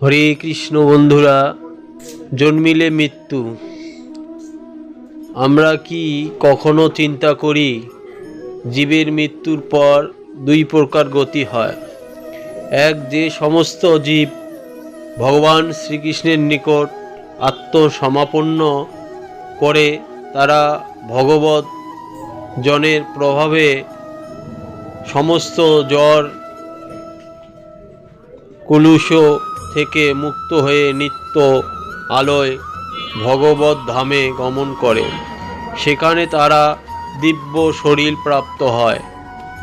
হরে কৃষ্ণ বন্ধুরা, জন্মিলে মৃত্যু। আমরা কি কখনো চিন্তা করি জীবের মৃত্যুর পর দুই প্রকার গতি হয়। এক, যে সমস্ত জীব ভগবান শ্রীকৃষ্ণের নিকট আত্মসমাপন্ন করে তারা ভগবৎ জনের প্রভাবে সমস্ত জ্বর কুলুষ থেকে মুক্ত হয়ে নিত্য আলোয় ভগবত ধামে গমন করে। সেখানে তারা দিব্য শরীর প্রাপ্ত হয়,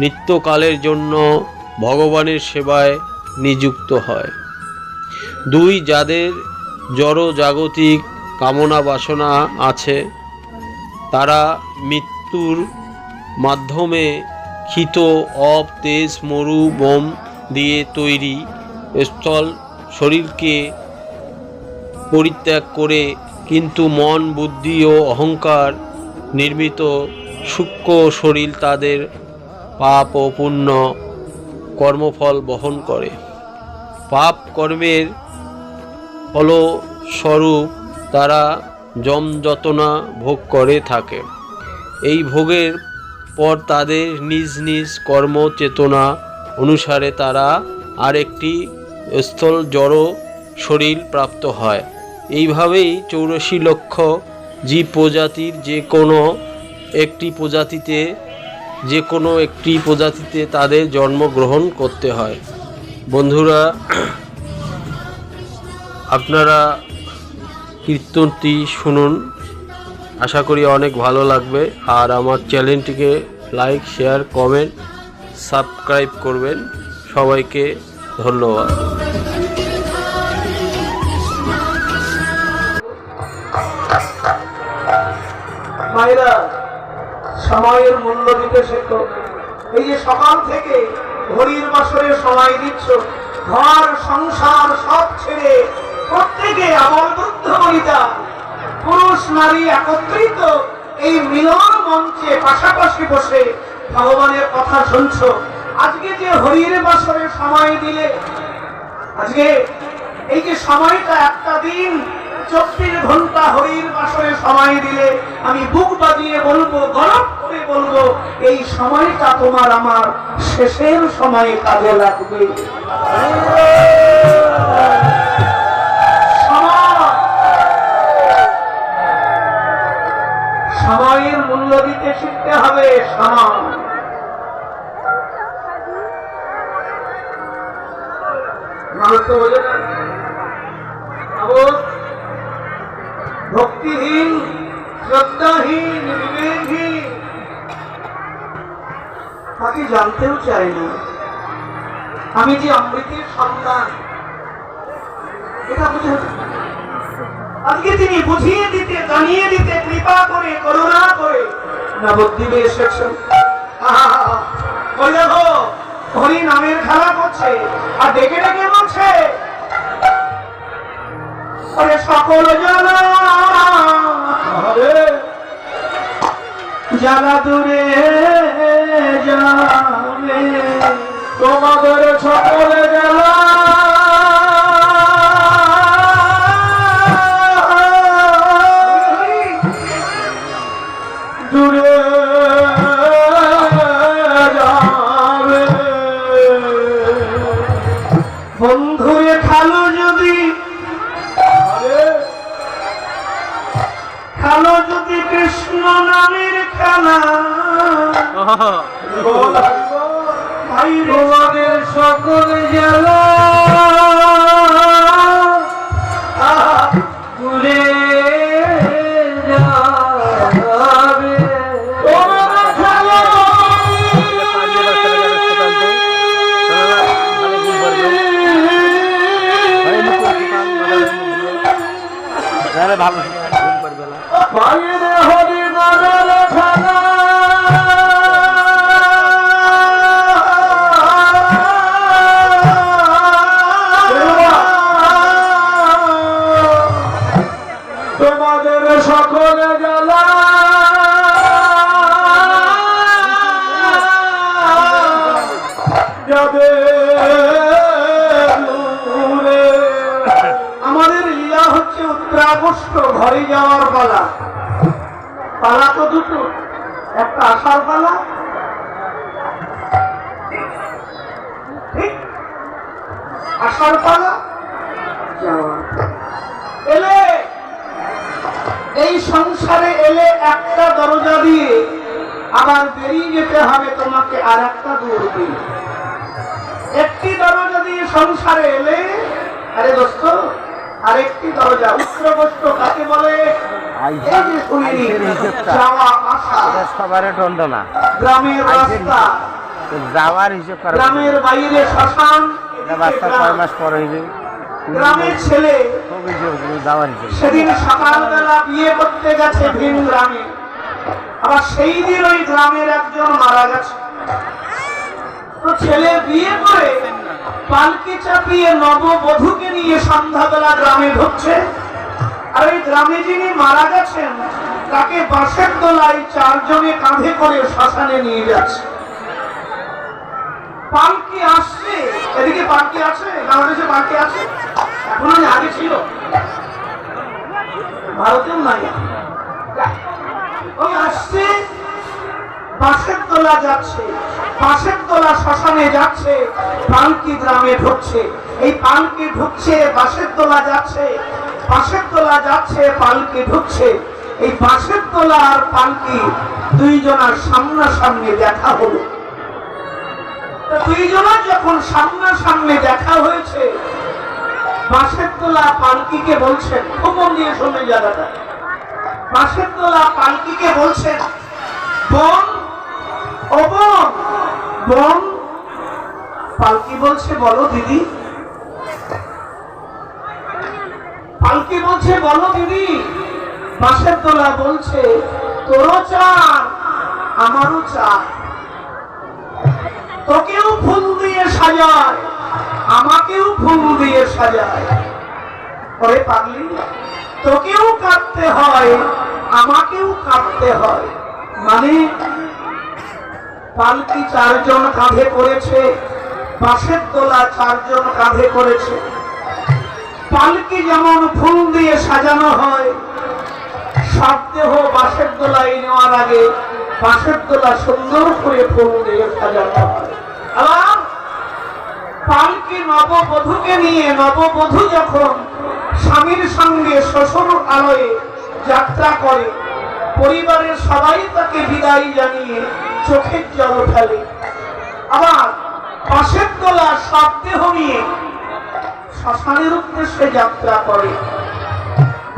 নিত্যকালের জন্য ভগবানের সেবায় নিযুক্ত হয়। দুই, যাদের জড় জাগতিক কামনা বাসনা আছে, তারা মৃত্যুর মাধ্যমে ক্ষিত অব তেজ মরু বোম দিয়ে তৈরি স্থল শরীরকে পরিত্যাগ করে কিন্তু মন বুদ্ধি ও অহংকার নির্মিত সূক্ষ্ম শরীর তাদের পাপ ও পুণ্য কর্মফল বহন করে। পাপ কর্মের ফলস্বরূপ তারা যমযাতনা ভোগ করে থাকে। এই ভোগের পর তাদের নিজ নিজ কর্ম চেতনা অনুসারে তারা আরেকটি স্থল জড় শরীর প্রাপ্ত হয়। এইভাবেই 84 লক্ষ জীব প্রজাতির যে কোনো একটি প্রজাতিতে তাদের জন্মগ্রহণ করতে হয়। বন্ধুরা, আপনারা কীর্তনটি শুনুন, আশা করি অনেক ভালো লাগবে। আর আমার চ্যানেলটিকে লাইক, শেয়ার, কমেন্ট, সাবস্ক্রাইব করবেন। সবাইকে ধন্যবাদ। মায়েরা, সময়ের মূল্য দিতে শেখো। এই যে সকাল থেকে হরির বাসরে সময় দিচ্ছ, ঘর সংসার সব ছেড়ে প্রত্যেকে আবাল বৃদ্ধ বনিতা পুরুষ নারী একত্রিত এই মিলন মঞ্চে পাশাপাশি বসে ভগবানের কথা শুনছ। আজকে যে হরির বাসরে সময় দিলে, আজকে এই যে সময়টা একটা দিন 24 ঘন্টা হরির বাসরে সময় দিলে, আমি বুক বাজিয়ে বলবো, গরব করে বলবো, এই সময়টা তোমার আমার শেষের সময়ে কাজে লাগবে। সময়ের মূল্য দিতে শিখতে হবে। সময় মানুষ তো বোঝে না, ভক্তিহীন, শ্রদ্ধাহীন, বিবেকহীন, তাকে জানতেও চাই না আমি যে অমৃতের সন্তান, এটা বুঝে। আজকে তিনি বুঝিয়ে দিতে, জানিয়ে দিতে, কৃপা করে, করুণা করে নবদ্বীপে এসেছেন। ওই দেখো হরি নামের খেলা করছে আর ডেকে ডেকে বলছে, আরে সকল জ্বালা জ্বালা দূরে যাবে, তোমাদের সকল জ্বালা দূরে যাবে। বন্ধুরে খালো যদি, খালো যদি কৃষ্ণ নামের খেলা, তোমাদের সকল জ্বালা ভুলে যাবে। ভালো হরি নামের খেলা তোমাদের সকলে জ্বালা যাবে দূরে। ঘরে যাওয়ার পালা। পালা তো দুটো, একটা আসার পালা, ঠিক আসার পালা, যাওয়ার। এলে এই সংসারে এলে একটা দরজা দিয়ে আবার বেরিয়ে যেতে হবে তোমাকে আর একটা দূর দিয়ে। একটি দরজা দিয়ে সংসারে এলে, আরে দোস্ত, আরেকটি দরজা। উত্তরবস্ত কাকে বলে? এই যে শুনিনি, যাওয়া আসা, সবারে টন্ডনা, গ্রামের রাস্তা, যাওয়ার হিসেব করা, গ্রামের বাইরে শ্মশান, বাচ্চা 6 মাস পর হইবে, গ্রামের ছেলে যাওয়ার হিসেব। সেদিন সকালবেলা বিয়ে করতে গেছে ভিন গ্রামে, আবার সেই দিন ওই গ্রামের একজন মারা গেছে। তো ছেলে বিয়ে করে পালকি চাপিয়ে নববধূকে নিয়ে সন্ধ্যাবেলা গ্রামে ঢুকছে। আর এই গ্রামে যিনি মারা গেছেন তাকে বাঁশের দোলায় 4 জনে কাঁধে করে শ্মশানে নিয়ে যাচ্ছে। পালকি আসছে, এদিকে পালকি আছে, বাংলাদেশে পালকি আছে, এখন আগে ছিল, ভারতেও নাই। ওই আসছে, বাঁশের দোলা যাচ্ছে, বাঁশের দোলা শ্মশানে যাচ্ছে, পালকি গ্রামে ঢুকছে। এই পালকি ঢুকছে, বাঁশের দোলা যাচ্ছে, বাঁশের দোলা যাচ্ছে, পালকি ঢুকছে। এই বাঁশের দোলা আর পালকি দুইজনার সামনাসামনি দেখা হলো। দুইজনের যখন সামনাসামনি দেখা হয়েছে, বাঁশের দোলা পালকিকে বলছেন, খুব মন দিয়ে শুনে জায়গাটা, বাঁশের দোলা পালকিকে বলছেন, বোন, ও বোন, বোন। পালকি বলছে, বলো দিদি। পালকি বলছে, বলো দিদি। বাঁশের দোলা বলছে, তোরও চান আমারও চান, তোকেও ফুল দিয়ে সাজায়, আমাকেও ফুল দিয়ে সাজায়। ওরে পাগলি, তোকেও কাঁদতে হয়, আমাকেও কাঁদতে হয়। মানে পালকি 4 জন কাঁধে করেছে, বাঁশের দোলা 4 জন কাঁধে করেছে। পালকি যেমন ফুল দিয়ে সাজানো হয়, সব দেহ বাঁশের দোলায় নেওয়ার আগে বাঁশের দোলা সুন্দর করে ফুল দিয়ে সাজানো হয়। আবার পালকি নববধূকে নিয়ে, নববধূ যখন স্বামীর সঙ্গে শ্বশুর আলয়ে যাত্রা করে, পরিবারের সবাই তাকে বিদায় জানিয়ে চোখের জল ফেলে। আবার বাঁশের দোলা সব দেহ নিয়ে শ্মশানের উদ্দেশ্যে যাত্রা করে,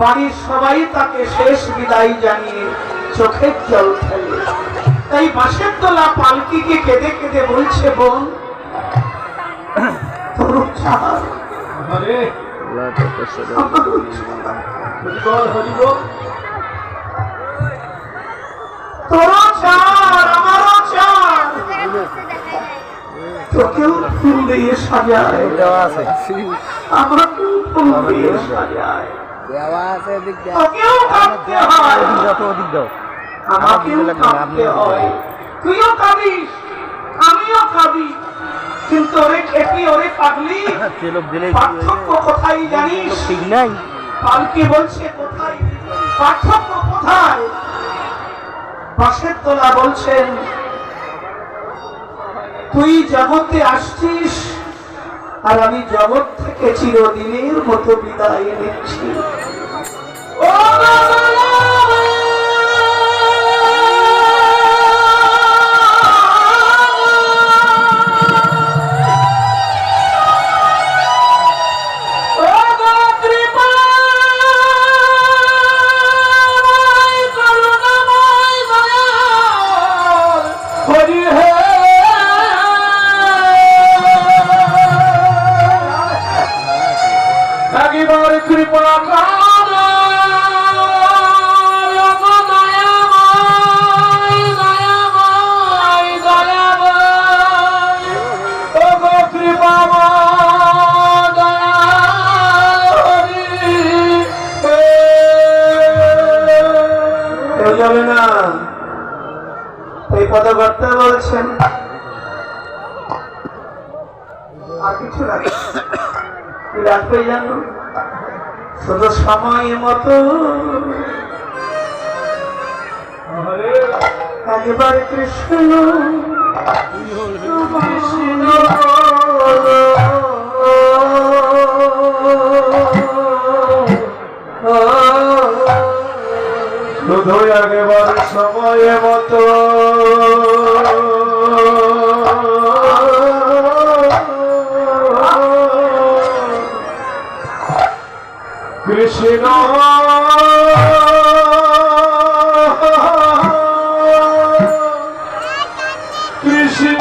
বাড়ির সবাই তাকে শেষ বিদায় জানিয়ে চোখের জল ফেলে। তাই বাঁশের দোলা পালকিকে কেঁদে কেঁদে বলছে, বোন, তোর চার, তোরও চার, আমারও চার, তোকেও ফুল দিয়ে সাজায়, আমাকেও ফুল দিয়ে সাজায়, তোকেও কাঁদতে হয়, আমাকেও কাঁদতে হয়। তুইও কাঁদিস, আমিও কাঁদি, কিন্তু ওরে খেপি, ওরে পাগলি, পার্থক্য কোথায় জানিস? ঠিক নাই। পালকি বলছে, কোথায় পার্থক্য, কোথায়? বাঁশের দোলা বলছেন, তুই জগতে আসছিস আর আমি জগৎ থেকে চিরদিনের মতো বিদায় নিচ্ছি। ও যাবে না। এই পদকর্তা বলছেন, আর কিছু লাগে রাখবে জানো, শুধু সময় মতো একবার কৃষ্ণ কৃষ্ণ শুধু একবার সময় মতো কৃষ্ণ কৃষ্ণ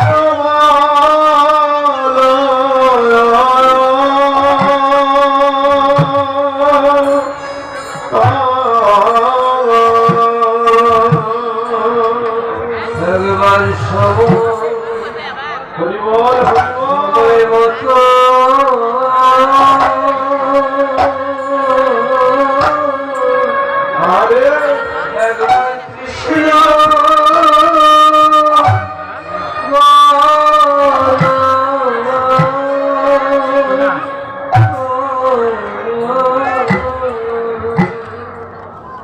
একবার সব হরিবল হরিবল হরে একবার কৃষ্ণ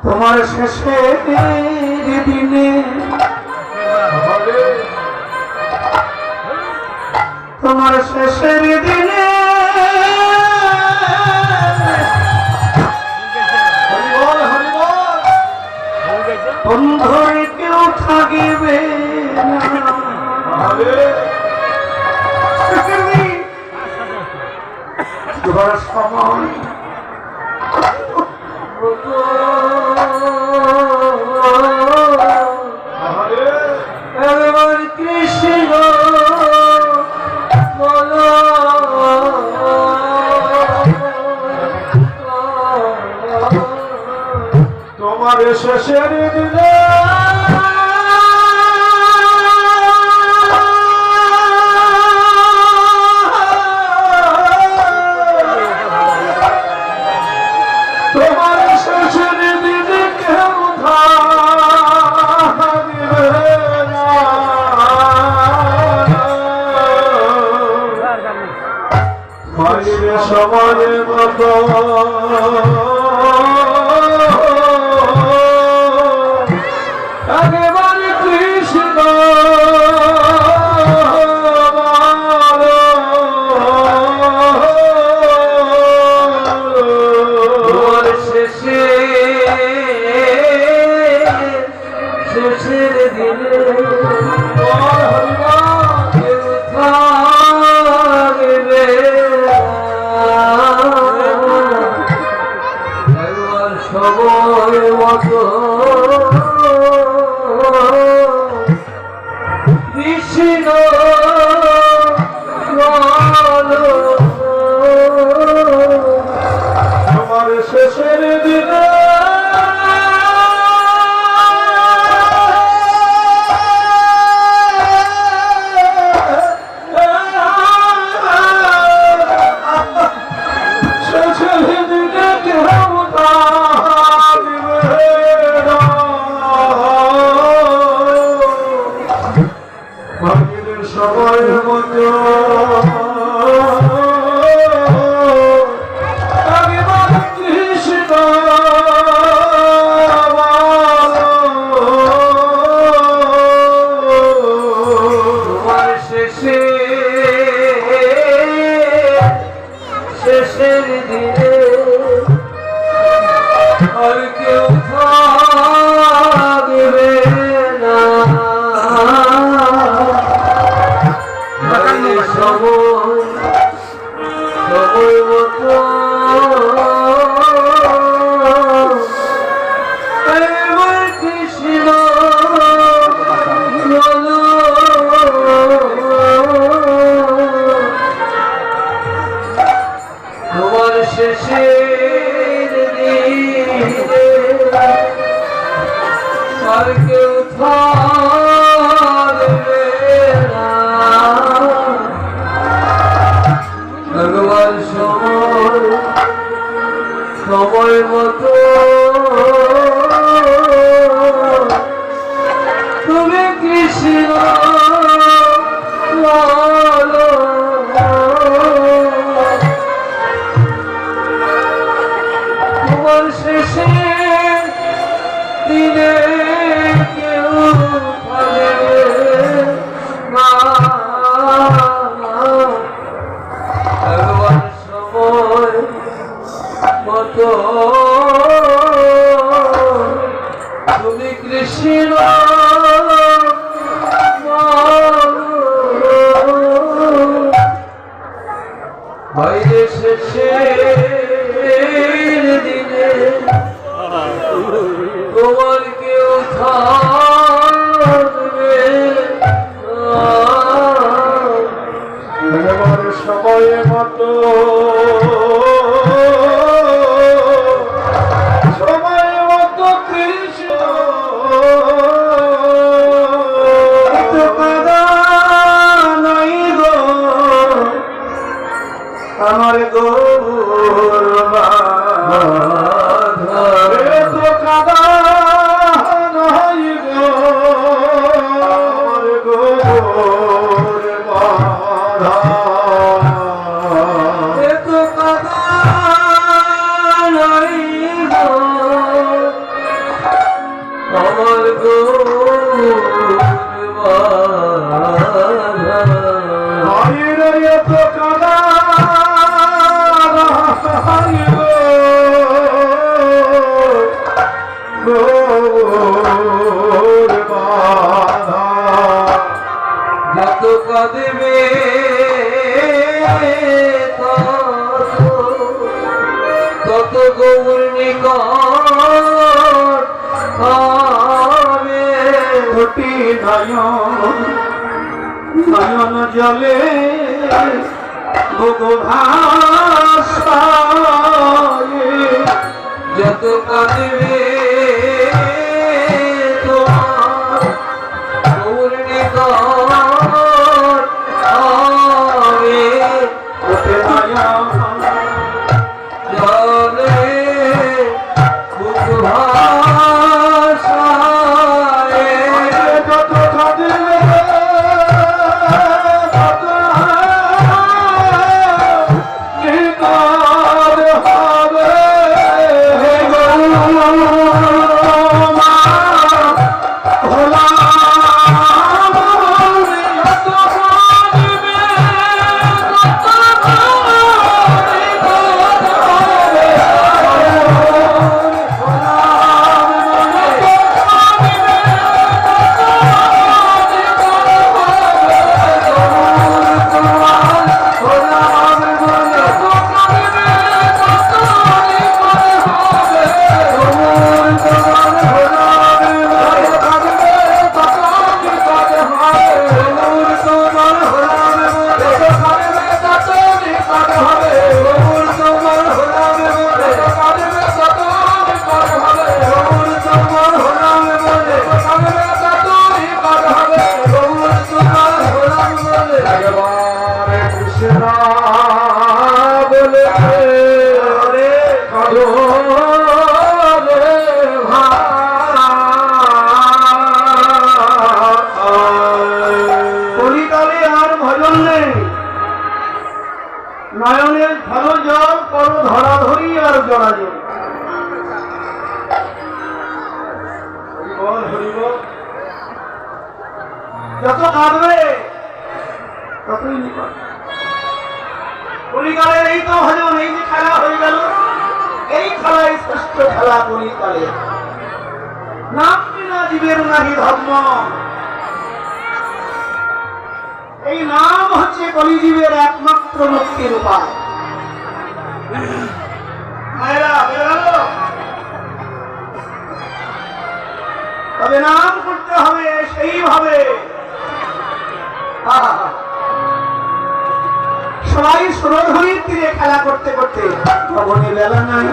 তোমার শেষের দিনে তোমার শেষের দিনে বন্ধুরে কেউ থাকিবে তোমার সময় একবার কৃষ্ণ বলো তোমার শেষের দিনে তোমার শেষের দিনে কেউ থাকিবে না মায়ের সময়ের মতো একবার কৃষ্ণ তোমার শেষের দিনে কেউ থাকবে একবার সময় মতো কৃষ্ণ তোমার শেষের দিনে সময়ের মতো একবার কৃষ্ণ তোমার শেষের দিনে আর কেউ থাকবে না সময় মতো একবার কৃষ্ণ বলো তোমার শেষের দিনে আর কেউ থাকবে না ভগবান সময় মতো তুমি কৃষ্ণ বলো তুমি কৃষ্ণ বাইরে শেষের দিনে তোমার কেউ থাকবে আমার সময় মতো সময় মতো কৃষ্ণ নাই গো আমার গৌর বাধা তো কাদা নাই গো আমার গৌর বাধা তো কাদা নাই গো আমার গৌর বাধা রে তো কাদা যত কাঁদবে তত গৌর নিকট হবে দুটি নয়ন জলে যত কাঁদবে তোমার গৌর নিকট হবে দুটি নয়ন জলে বুক ভাসায় যত কাঁদবে নয়নের ভালো জল করো ধরাধরি আর জড়াজড়ি যত কাঁদবে ততই নিকট কলিকালের এই তো ভজন এই যে খেলা হয়ে গেল এই খেলায় শ্রেষ্ঠ খেলা কলিকালে নাম বিনা জীবের নাহি ধর্ম এই নাম হচ্ছে কলিজীবের একমাত্র মুক্তির উপায় তবে নাম করতে হবে সেইভাবে সবাই সুরধরির তীরে খেলা করতে করতে ভবনে বেলা নাই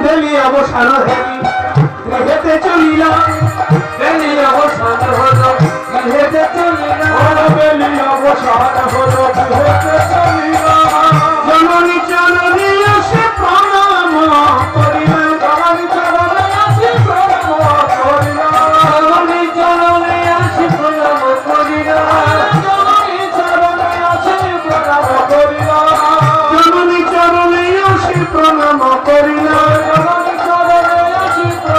বেলি অবসান গৃহেতে চলিলাম বেলি অবসান হলো গৃহেতে চলিলাম বেলি অবসান হলো গৃহেতে চলিলাম জননী জননী আসে প্রণাম করিলাম জননী জননী আসে প্রণাম করিলাম জননী জননী আসে প্রণাম করিলাম জননী জননী আসে প্রণাম করিলাম জননী জননী আসে প্রণাম করিলাম জননী জননী আসে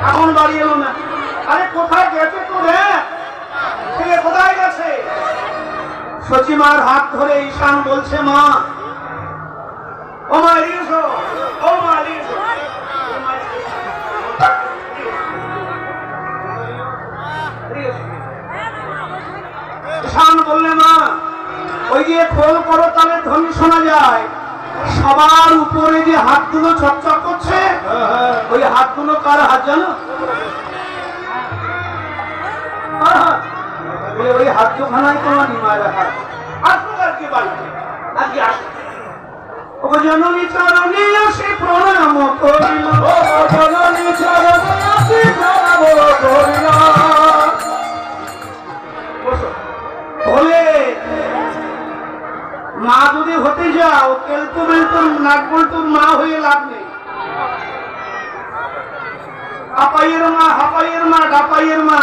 এখন বাড়ি এলো না। আরে কোথায় গেছে তো রে, ছেলে কোথায় গেছে? সচিমার হাত ধরে ঈশান বলছে, মা, ও মা এসো, ও মা এসো। ঈশান বললে, মা, ওই যে খোল করো তাহলে ধ্বনি শোনা যায়, সবার উপরে যে হাতগুলো চকচক করছে, ওই হাতগুলো কার হাত জানো? ওই হাত দুখানাই তোমার নিমায়ের হাত। আসুক আর কি বাড়িতে, আজকে আসুক। ও জননী চরণে আসে প্রণাম করিল, ও জননী চরণে আসে প্রণাম করিল। বলে মা যদি হতে যাও, কেলতু বেলতু নাক বল্টুর মা হয়ে লাভ নেই। আপাইয়ের মা, হাপাইয়ের মা, ডাপাইয়ের মা,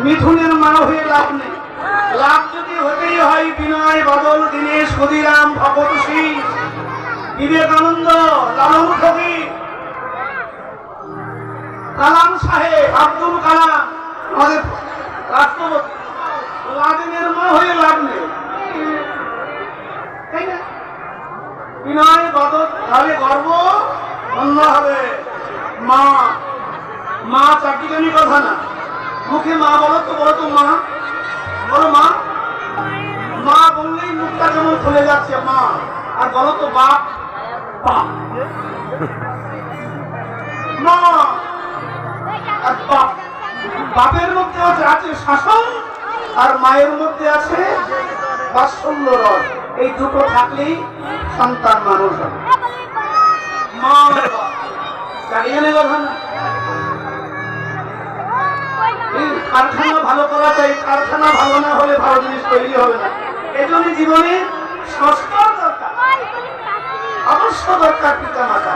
মিঠুনের মা হয়ে লাভ নেই। লাভ যদি হতেই হয় বিনয়, বাদল, দীনেশ, ক্ষুদিরাম, ভগত সিং, বিবেকানন্দ, লালন ফকির, কালাম সাহেব, আব্দুল কালাম, আমাদের রাষ্ট্রপতি, লাদেনের মা হয়ে লাভ নেই, তাই না? বিনয়, বাদল, তাহলে গর্ব অন্য হবে। মা, মা চারটিখানি কথা না, মুখে মা বলো তো, বলো তো মা, বলো মা। মা বললেই মুখটা যেমন খুলে যাচ্ছে, মা। আর বলো তো বাপ, বাপ, মা আর বাপ। বাপের মধ্যে আছে শাসন, আর মায়ের মধ্যে আছে বাৎসল্য রস। এই দুটো থাকলেই সন্তান মানুষ হয়। মা জানিয়ে কথা না। কারখানা ভালো করা চাই, কারখানা ভালো না হলে ভালো জিনিস তৈরি হবে না। এজন্য জীবনে সংস্কার দরকার, অবশ্য দরকার পিতা মাতা,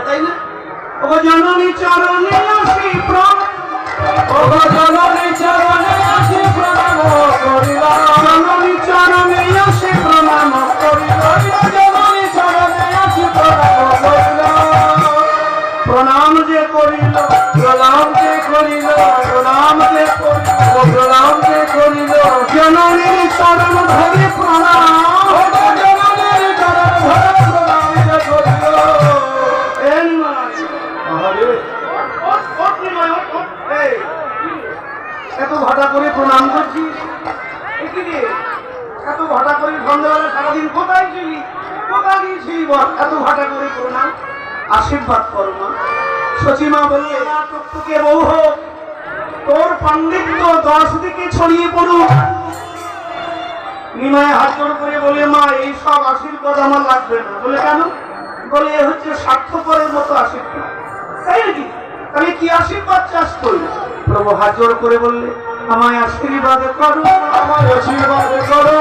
তাই না? ও জননী চরণে আসি প্রণাম, ও জননী চরণে আসি প্রণাম করিল, জননী চরণে আসি প্রণাম করিল, জননী চরণে আসি প্রণাম করিল। প্রণাম যে করিল, প্রণাম যে করিল, প্রণাম যে করিল, প্রণাম যে করিল, জননীর চরণ ধরে প্রণাম, জননীর চরণ ধরে প্রণাম যে করিল। এত ভাটা করে প্রণাম করছিস, এত ভাটা করে সন্ধ্যাবেলা সারাদিন কোথায় ছিলি, কোথায় গিয়েছিলি বল? এত ভাটা করে প্রণাম, আশীর্বাদ করো মা। সচিমা বললে, টুকটুকে বউ হোক, তোর পাণ্ডিত্য 10 দিকে ছড়িয়ে পড়ুক। নিমায় হাত জোড় করে বলে, মা এই সব আশীর্বাদ আমার লাগবে না। বলে কেন? বলে এ হচ্ছে স্বার্থপরের মতো আশীর্বাদ। তাই নাকি? তাহলে কি আশীর্বাদ চাষ করি? প্রভু হাত জোড় করে বললে, আমায় আশীর্বাদ করো, আমায় আশীর্বাদ করো,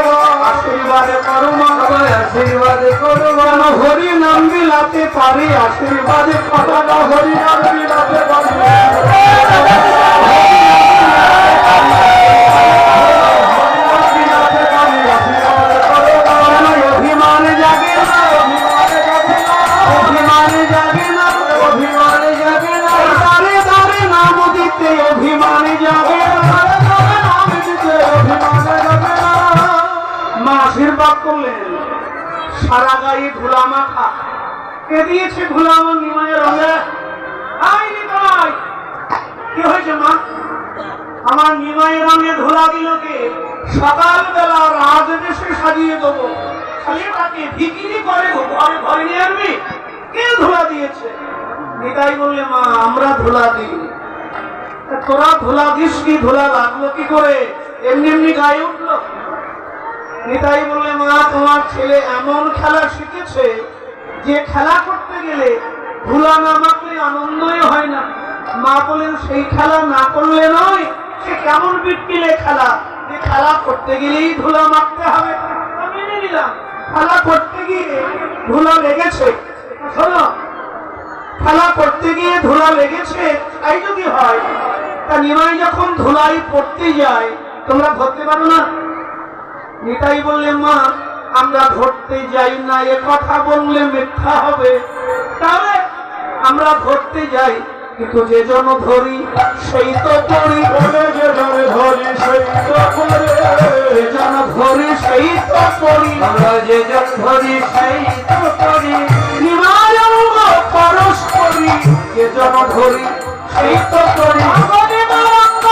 আশীর্বাদ করো মা, আমায় আশীর্বাদ করো মা। হরি নাম বিলাতে পারি, আশীর্বাদ করো না, হরি নাম বিলাতে পারি। অভিমান জাগে না, অভিমান জাগে না, অভিমান জাগে না, অভিমান জাগে না, দাঁড়ে দাঁড়ে নাম দিতে অভিমান জাগে না, নাম দিতে অভিমান জাগে না। মা আশীর্বাদ করলেন, সারা গায়ে ধুলা মাখা। কে দিয়েছে ধুলা? আমার নিমায়ের রঙে। আই নিমাই, কি হয়েছে মা? আমার নিমায়ের রঙে ধুলা দিল কে? সকালবেলা রাজবেশে সাজিয়ে দেবো, খালি তাকে ভিকিরি করে ঘরে ঘরে নিয়ে আনবি। কে ধুলা দিয়েছে? নিতাই বললে, মা আমরা ধুলা দিই। তোরা ধুলা দিস কি? ধুলা লাগলো কি করে? এমনি এমনি গায়ে উঠলো? নিতাই বললে, মা তোমার ছেলে এমন খেলা শিখেছে যে খেলা করতে গেলে ধুলা না মাখলে আনন্দই হয় না। মা বলেন, সেই খেলা না করলে নয়, সে কেমন বিটকিলে খেলা, যে খেলা করতে গেলেই ধুলা মাখতে হবে। মেনে নিলাম, খেলা করতে গিয়ে ধুলা লেগেছে। শোনো, খেলা করতে গিয়ে ধুলা লেগেছে, তাই যদি হয়, তা নিমাই যখন ধুলাই পড়তে যায়, তোমরা ধরতে পারো না? নিতাই বললে, মা আমরা ধরতে যাই না, এ কথা বললে মিথ্যা হবে। তাহলে আমরা ধরতে যাই, কিন্তু যে জন ধরি সেই তো করি, যে জন ধরি সেই তো করি, যে জন ধরি সেই তো করি, আমরা যে জন ধরি সেই তো করি, নিমায়ঙ্গ পরশ করি, যে জন ধরি সেই তো করি, নিমায়ঙ্গ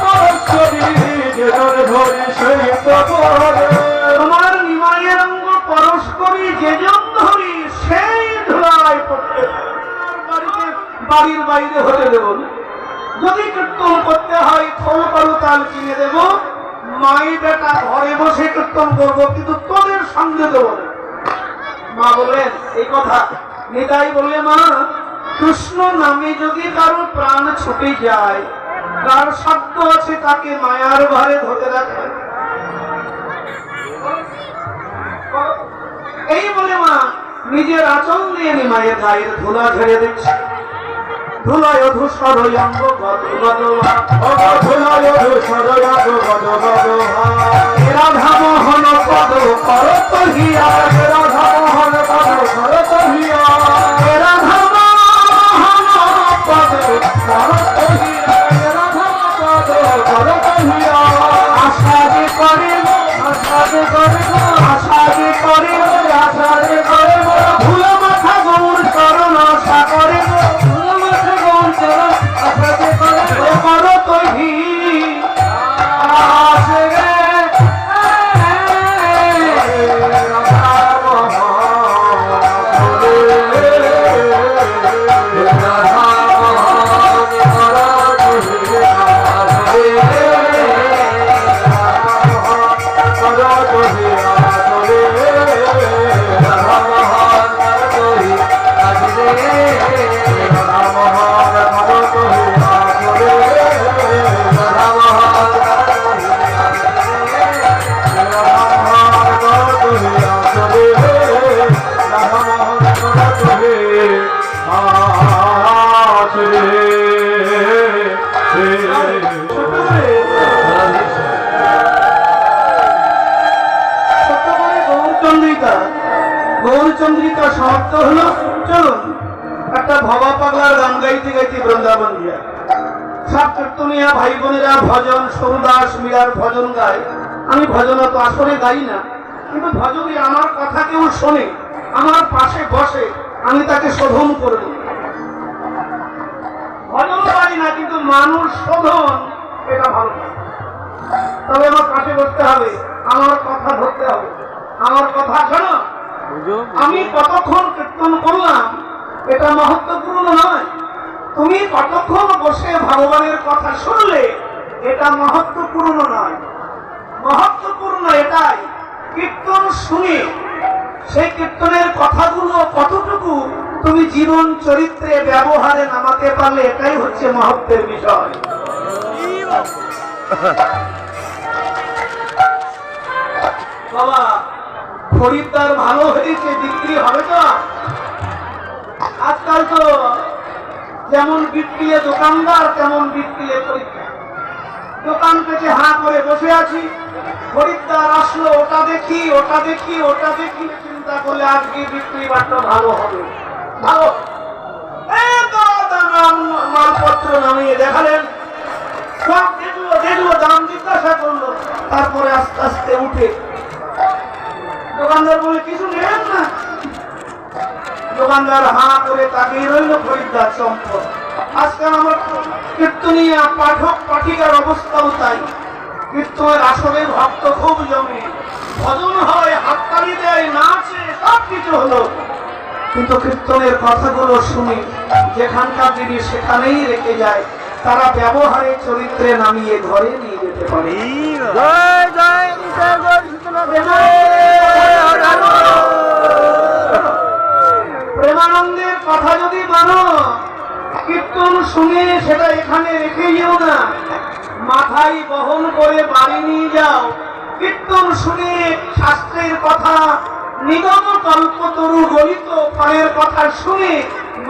পরশ করি, যে জন ধরি সেই তো করি, তোমার নিমায়ের অঙ্গ পরশ করি, যে জন ধরি সেই ধুলায় পড়তে বাড়ির বাইরে হতে দেব না। যদি কীর্তন করতে হয় খোল করু তাল কিনে দেব, মাই বেটা ঘরে বসে কীর্তন করবো, কিন্তু তোদের সঙ্গে দেব না। মা বললেন এই কথা। নিতাই বললে মা, কৃষ্ণ নামে যদি কারো প্রাণ ছুটে যায়, কার শব্দ আছে তাকে মায়ার ঘরে ধরে রাখে। এই বলে মা নিজের আচল দিয়ে মায়ের গায়ের ধুলা ঝেড়ে দিচ্ছে। ধুলায় ধূসর অঙ্গ গদ গদ, ধুলায় ধূসর অঙ্গ গদ গদ, রাধা মোহন পদ করত হিয়া, রাধা মোহন পদ করত হিয়া, রাধা মোহন পদ করত হিয়া, রাধা পদ করত হিয়া, আশা যে করিব, আশা যে করিব, আশা যে করিব, আশা যে করিব, ভুল মাথা গৌর চরণ আশা করিব, গৌরচন্দ্রিকা সমাপ্ত হলো। চলুন একটা ভবা পাগলার গান গাইতে গাইতে বৃন্দাবন যায়। সব কীর্তনিয়া ভাই বোনেরা ভজন সৌদাস মিলার ভজন গায়। আমি ভজন তো আসলে গাই না, কিন্তু ভজনে আমার কথা কেউ শোনে, আমার পাশে বসে, আমি তাকে শোধন করে দেব। ভজন গাই না, কিন্তু মানুষ শোধন এটা ভালো। তবে আমার পাশে বসতে হবে, আমার কথা ধরতে হবে, আমার কথা শোনো। আমি কতক্ষণ কীর্তন করলাম এটা মহত্বপূর্ণ নয়, তুমি কতক্ষণ বসে ভগবানের কথা শুনলে এটা মহত্বপূর্ণ নয়। মহত্বপূর্ণ এটাই কীর্তন শুনে সেই কীর্তনের কথাগুলো কতটুকু তুমি জীবন চরিত্রে ব্যবহারে নামাতে পারলে, এটাই হচ্ছে মহত্বের বিষয়। বাবা খরিদ্দার ভালো হয়েছে, বিক্রি হবে তো? আজকাল তো যেমন বিক্রি দোকানদার তেমন বিক্রি খরিদ্দার। দোকান পেতে হাঁ করে বসে আছি, খরিদ্দার আসলো, ওটা দেখি ওটা দেখি ওটা দেখি, চিন্তা করলে আজকে বিক্রি বাট্টা ভালো হবে। ভালো মালপত্র নামিয়ে দেখালেন, সব দেখলো দেখলো, দাম জিজ্ঞাসা করলো, তারপরে আস্তে আস্তে উঠে দোকানদার বলে কিছু নেবেন না। দোকানদার হাঁ করে তাকিয়ে রইল, খরিদ্দার চম্পট। আজকাল আমার কীর্তনিয়া পাঠক পাঠিকার অবস্থাও তাই। কীর্তনের আসলে ভক্ত খুব জমে, ভজন হয়, হাততালি দেয়, নাচে, সব কিছু হলো, কিন্তু কীর্তনের কথাগুলো শুনে যেখানকার জিনিস সেখানেই রেখে যায়। তারা ব্যবহারে চরিত্রে নামিয়ে ঘরে নিয়ে যেতে পারে। প্রেমানন্দের কথা যদি মানো, কীর্তন শুনে সেটা এখানে রেখে যেও না, মাথায় বহন করে বাড়ি নিয়ে যাও। কীর্তন শুনে শাস্ত্রের কথা, নিগম কল্পতরু গলিত ফলের কথা শুনে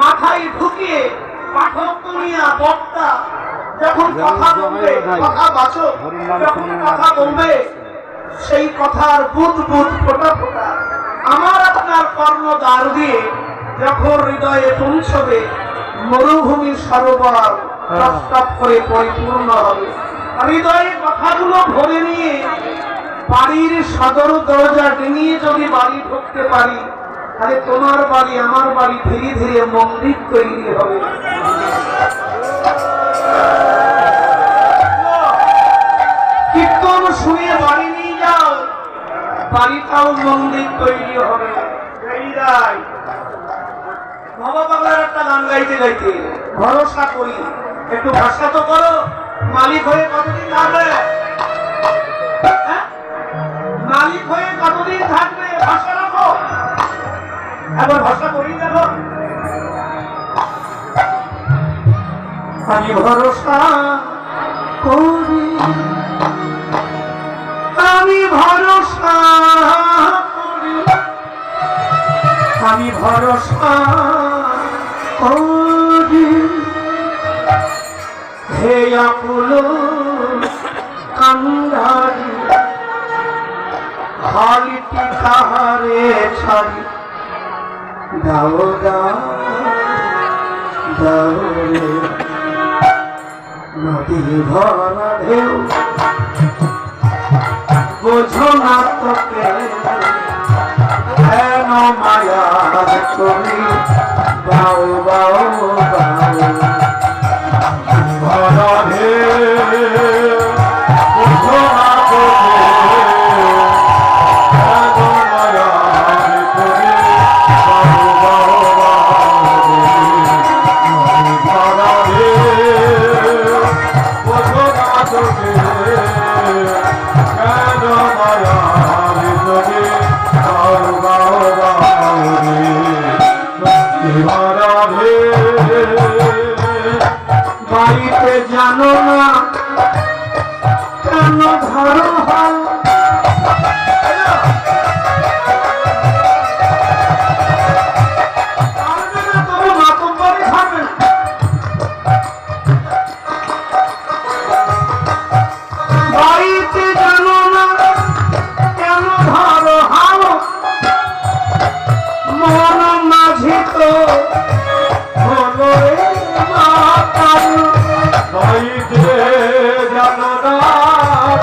মাথায় ঢুকিয়ে পাঠক করিয়া বক্তা যখন কথা বলবে, কথা বাচক যখন কথা বলবে, সেই কথার বুধ বুধ ফোটা ফোটা আমার আপনার কর্ণদ্বার দিয়ে যখন হৃদয়ে পৌঁছবে, মরুভূমির সরোবর টপ টপ করে পরিপূর্ণ হবে। হৃদয়ে কথাগুলো ভরে নিয়ে বাড়ির সদর দরজা ডিঙিয়ে যদি বাড়ি ঢুকতে পারি, তাহলে তোমার বাড়ি আমার বাড়ি ধীরে ধীরে মন্দির তৈরি হবে। কীর্তন শুনে বাড়ি নিয়ে যাও, বাড়িটাও মন্দির তৈরি হবে। বাবা বাংলার একটা গান গাইতে গাইতে ভরসা করি, একটু ভরসা তো করো। মালিক হয়ে কতদিন থাকবে? মালিক হয়ে কতদিন থাকবে? ভরসা রাখো, এবার ভরসা করি। দেখো আমি ভরসা করি, আমি ভরসা করি, আমি ভরসা করি, হে আকুল কান্দারি হালিটি তাহারে ছাড়ি দাও দাও দাও রে। নদী ভরা ঢেউ বোঝো না তোকে কেন মায়ার তুমি বাউ বাউ বাউ ভরা ঢেউ বোঝো না তোকে কেন মায়ার তুমি বাউ বাউ বাউ ভরা ঢেউ বোঝো না তোকে কেন মায়ার তুমি বাউ বাউ বাউ ভরা ঢেউ। বাড়িতে জানো না কেন ধরো হাল, তবে মাতম বাড়ি খাবে না। বাড়িতে জানো না কেন ধরো হাল, মন মাঝি তো হলো রে মাতাল। বাড়িতে জানো না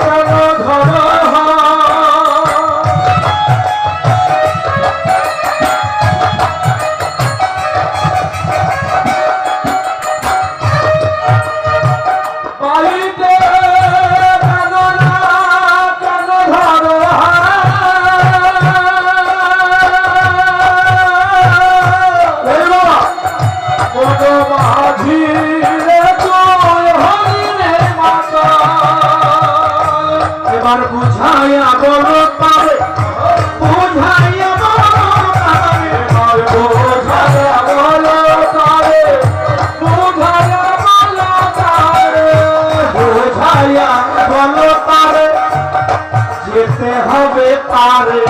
কেন ধরো হাল, বাড়িতে জানো না কেন ধরো মাঝি এবার বুঝাইয়া বলো পারে, বুঝাইয়া বলো পারে, বুঝাইয়া বলো পারে, বুঝাইয়া বলো পারে, বুঝাইয়া বলো পারে, যেতে হবে পারে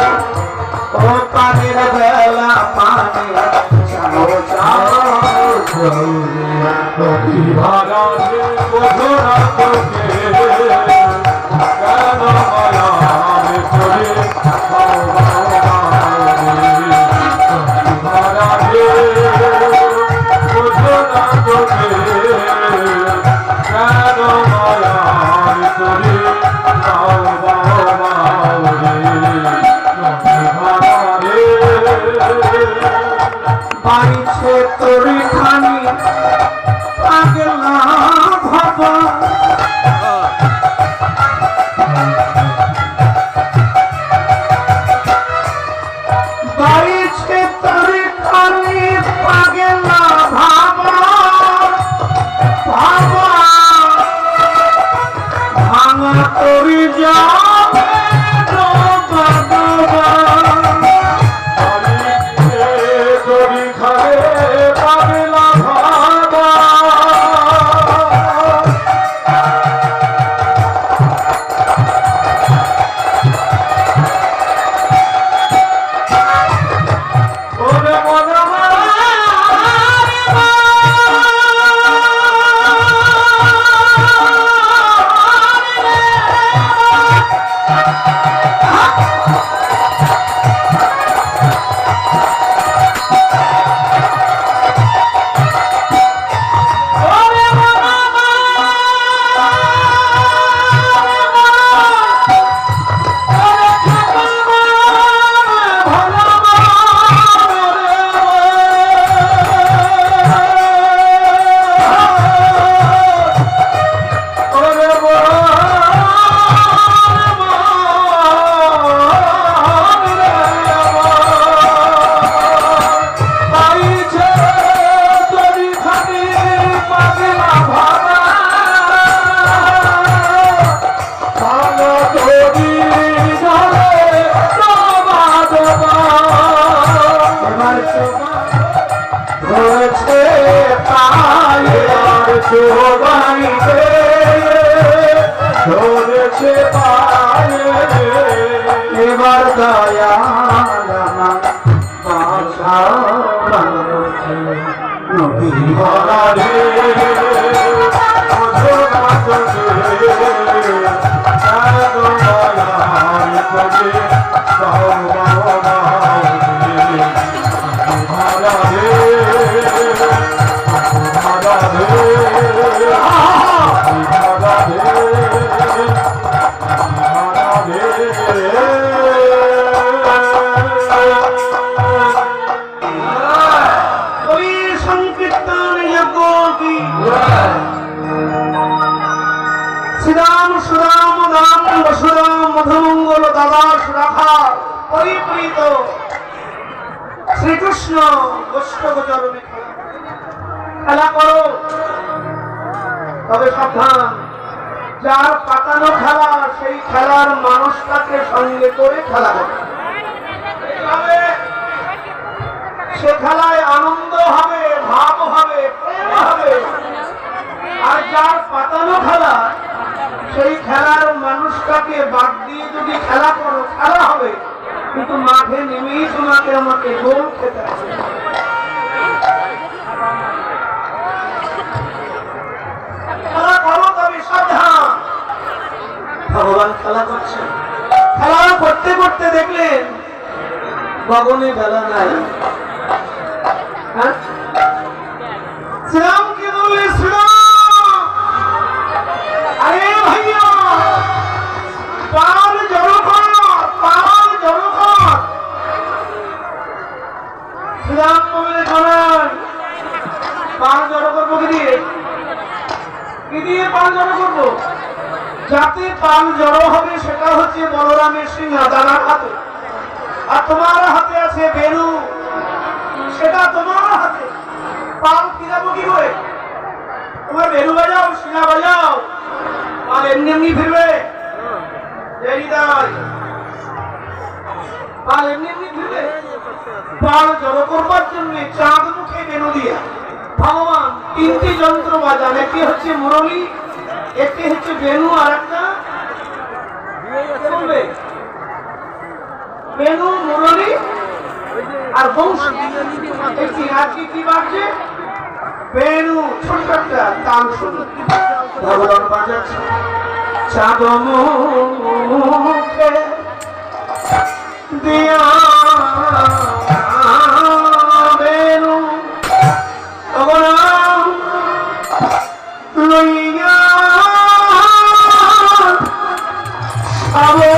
ও পানির বেলা পানে চাও চাও নদী ভাড়া বোঝো না তোকে কেন মায়ার করে ভাড়া বোঝো না তোকে কেন মায়ার করে বাড়িছে তোর খানি আগলা ভাবা চোবাইতে ধরেছে পায়ে এবার দয়া নদী ভরা রে শ্রীরাম সুরাম রাম বসুরাম মধুমঙ্গল দাদাস রাখা পরিপ্রীত শ্রীকৃষ্ণ বৈষ্ণব চরণে খেলা করো, তবে সাবধান, যার পাতানো খেলা সেই খেলার মানুষটাকে সঙ্গে করে খেলা করো। সে খেলায় আনন্দ হবে, ভাব হবে, প্রেম হবে। আর যার পাতানো খেলা সেই খেলার মানুষটাকে বাদ দিয়ে যদি খেলা করো, খেলা হবে, কিন্তু মাঠে নেমেই তোমাকে আমাকে গোল খেতে হবে। খেলা করো, তবে সাবধান। ভগবান খেলা করছেন, খেলা করতে করতে দেখলেন গগনে বেলা নাই। শ্রীরামকে বললে, শ্রীরাম আরে ভাইয়া পাল জড়ো কর, পাল জড়ো কর। শ্রীরাম বললে, শোনেন, পাল জড়ো করবো কি দিয়ে? কি দিয়ে পাল জড়ো করবো? যাতে পাল জড়ো হবে সেটা হচ্ছে বলরামের সিংহ দানার হাতে, আর তোমার হাতে আছে বেনু, সেটা তোমার হাতে। পাল ফিরাবো কি করে? তোমার বেনু বাজাও, সিংহা বাজাও, পাল এমনি এমনি ফিরবে? পাল এমনি এমনি ফিরবে? পাল জড়ো করবার জন্য চাঁদ মুখে বেনু দিয়া ভগবান তিনটি যন্ত্র বাজান। একটি হচ্ছে মুরলী, একটি হচ্ছে বেনু, আর একটা বেনু, মুরলী আর বংশী। একটি আর কি বাজছে? বেনু, ছোট্ট একটা তাল শুনি ভগবান বাজাচ্ছে। চাঁদ মুখে দিয়া বেনু ভগবান লইয়া আবো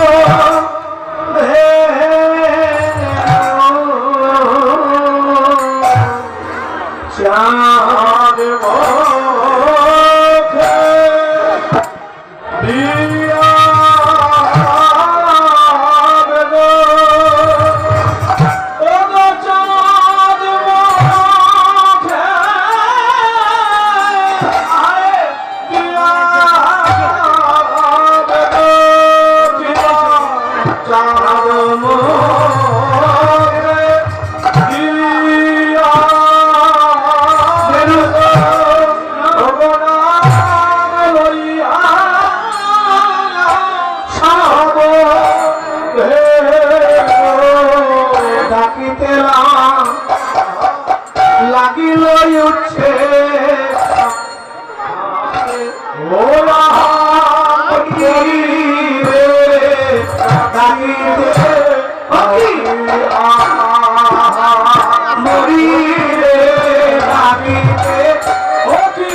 চাঁদ মুখে দিয়া বেনু, ওগো চাঁদ মুখে আরে দিয়া বেনু, চাঁদ মুখে দিয়া বেনু, ওগো নাম লইয়া সব ডাকিতে লাগিল উঠছে ওলা ডাকিতে মরি রে ডাকিতে অতি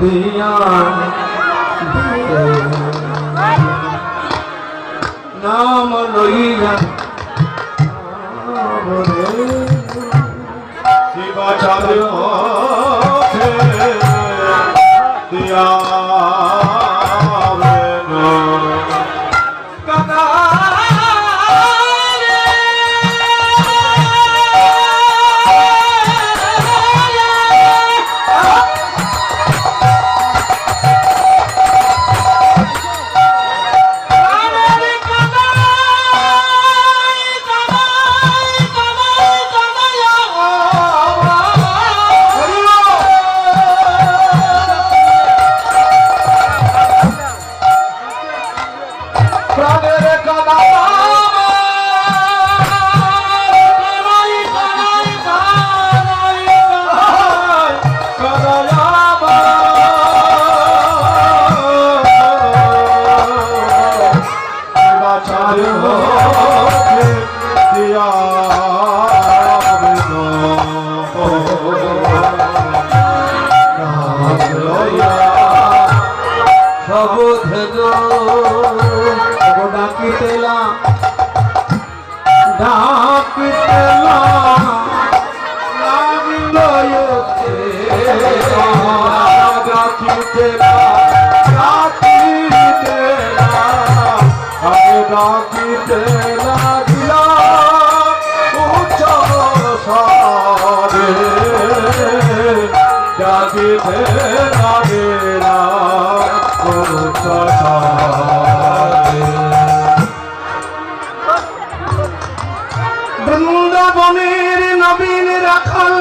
দিয়া নাম লইয়া শিবাচার্য দিয়া ডাকিতেলা ডাকিতেলা লাগিল ডাকিতেলা ডাকিতেলা আমি ডাকিতে লাগিলা উচ্চ সারে ডাকিতে লাগিলা উচ্চ সারে বৃন্দাবনের নবীন রাখাল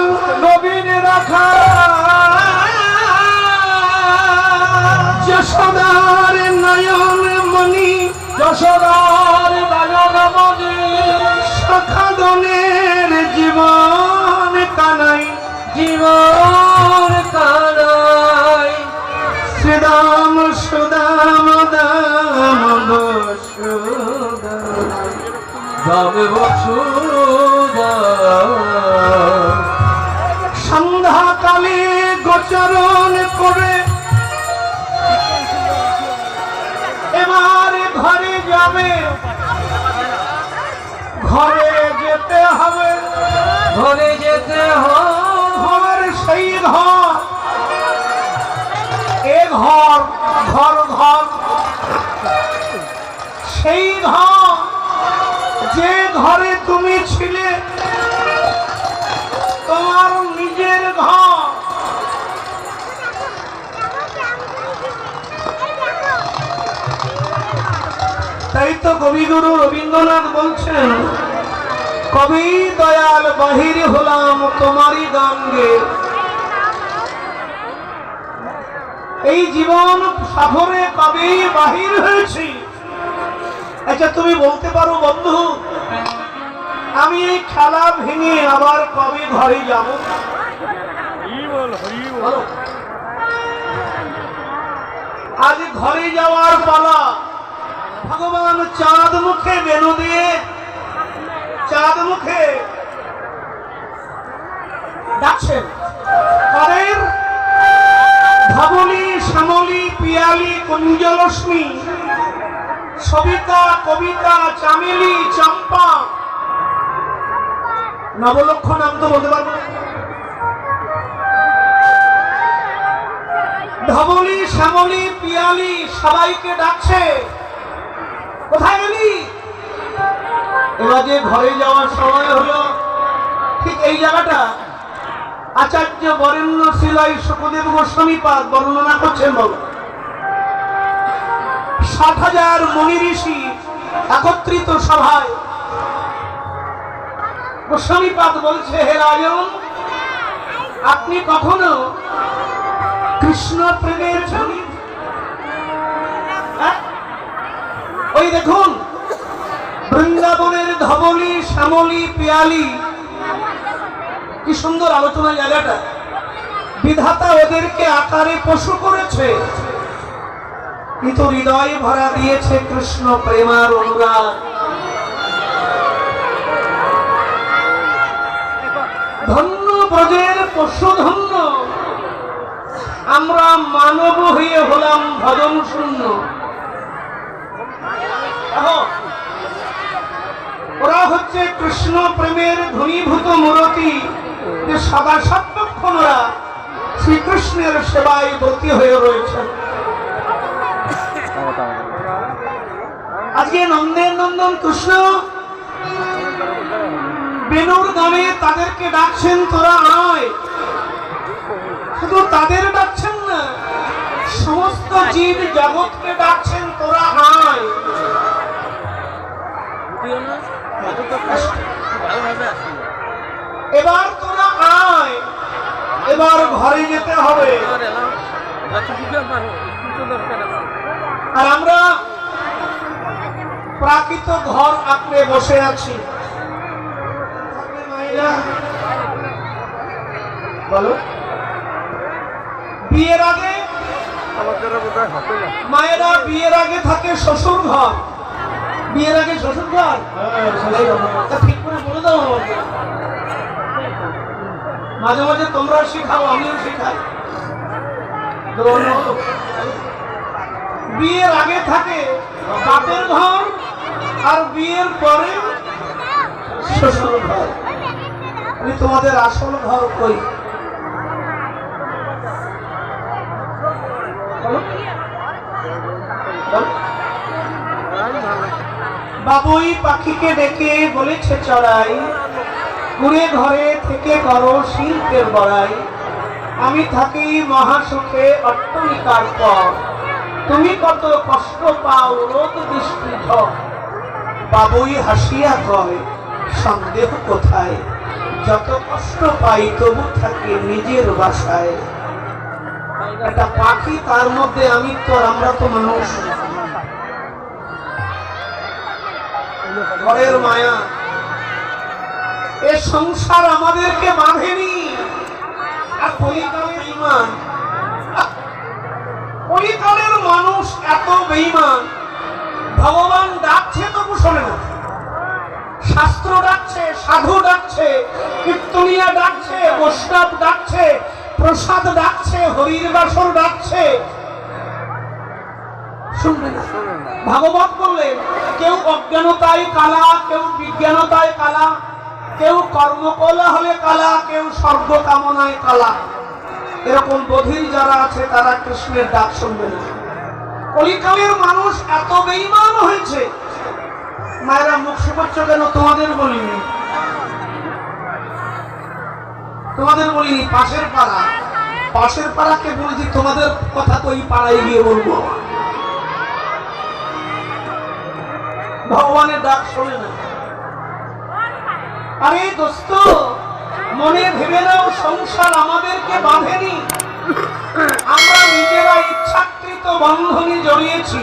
যশোদার নয়ন মণি সখাদনের জীবন কানাই শ্রীরাম সুদাম দাম সন্ধ্যাকালে গোচরণ করে এবার ঘরে যাবে, ঘরে যেতে হবে, ঘর সেই ঘর এ ঘর ঘর সেই ঘর যে ঘরে তুমি ছিলে তোমার নিজের ঘর। তাই তো কবিগুরু রবীন্দ্রনাথ বলছেন, কবি দয়াল বাহির হলাম তোমারই গাঙ্গে। এই জীবন সফরে কবি বাহির হয়েছি। আচ্ছা তুমি বলতে পারো বন্ধু, আমি এই খেলা ভেঙে আবার কবে ঘরে যাব? আজ ঘরে যাওয়ার পালা। ভগবান চাঁদ মুখে বেনু দিয়ে চাঁদ মুখে ডাকছেন, তাদের ধবলি শ্যামলি পিয়ালি কুঞ্জলক্ষ্মী সবিতা কবিতা চামেলি চম্পা নবলক্ষ নাম তো বলতে পারবো। ধবলি শ্যামলি পিয়ালি সবাইকে ডাকছে, কোথায় গেলি? এবার যে ঘরে যাওয়ার সময় হলো, ঠিক এই জায়গাটা আচার্য বরেণ্য শিলাই সুখদেব গোস্বামী পাদ বর্ণনা করছেন। বলো ৬০,০০০ মুনি ঋষি একত্রিত সভায় গোস্বামী পাদ বলছে, হে রাজন, আপনি কখনো কৃষ্ণ প্রেমের ছবি ওই দেখুন বৃন্দাবনের ধবলি শ্যামলি পিয়ালি, কি সুন্দর আলোচনা জায়গাটা। বিধাতা ওদেরকে আকারে পশু করেছে, কিন্তু হৃদয়ে ভরা দিয়েছে কৃষ্ণ প্রেমার অনুরাগ। ধন্য ব্রজের পশু ধন্য, আমরা মানব হয়ে হলাম ভজন শূন্য। ওরা হচ্ছে কৃষ্ণ প্রেমের ঘনীভূত মূরতি, যে সদা সর্বক্ষণ ওরা শ্রীকৃষ্ণের সেবায় ব্রতী হয়ে রয়েছেন। আজকে নন্দের নন্দন কৃষ্ণ বেনুর গ্রামে তাদেরকে ডাকছেন, তোরা আয়। শুধু তাদের ডাকছেন না, সমস্ত জীব জগৎকে ডাকছেন, তোরা আয়। এবার তোরা আয়, এবার ঘরে যেতে হবে। আর আমরা প্রাকৃত ঘর আঁকড়ে বসে আছি। বলো, বিয়ের আগে মায়েরা বিয়ের আগে থাকে শ্বশুর ঘর। বিয়ের আগে শ্বশুর ঘর ঠিক করে বলে দাও আমাকে। মাঝে মাঝে তোমরা শিখাও, আমিও শিখাই। বিয়ের আগে থাকে বাপের ঘর, আর বিয়ের পরে শ্বশুর ঘর। তোমাদের আসল ঘর কই? বাবুই পাখিকে ডেকে বলেছে চড়াই, ঘুরে ঘরে থেকে করো শিল্পের বড়াই। আমি থাকি মহাসুখে অট্টলিকার পর, তুমি কত কষ্ট পাও রোদ বৃষ্টি ঝড়। বাবুই হাসিয়া কয়, সন্দেহ কোথায়, যত কষ্ট পাই তবু থাকি নিজের বাসায়। একটা পাখি, তার মধ্যে আমি তো, আমরা তো মানুষ। ঘরের মায়া, এ সংসার আমাদেরকে বাঁধেনি। আর কলিকালের ঈমান, কলিকালের মানুষ এত বেঈমান, ভগবান ডাকছে তবু শোনে না। শাস্ত্র ডাকছে, সাধু ডাকছে, কীর্তনিয়া ডাকছে, বৈষ্ণব ডাকছে, প্রসাদ ডাকছে, হরির বাসর ডাকছে, শুনবে না। ভাগবত বললেন, কেউ অজ্ঞানতায় কালা, কেউ বিজ্ঞানতায় কালা, কেউ কর্মকলা হলে কালা, কেউ স্বর্গ কামনায় কালা। এরকম বধির যারা আছে তারা কৃষ্ণের ডাক শুনবে না। কলিকালের মানুষ এত বেঈমান হয়েছে। মায়েরা মুখ শুকাচ্ছ কেন? তোমাদের বলিনি, তোমাদের বলিনি, পাশের পাড়া, পাশের পাড়াকে বলছি, তোমাদের কথা তো এই পাড়ায় গিয়ে বলবো। ভগবানের ডাক শোনে না। আরে দোস্ত, মনে ভেবে নাও, সংসার আমাদেরকে বাঁধেনি, আমরা নিজেরা ইচ্ছাকৃত বন্ধনে জড়িয়েছি।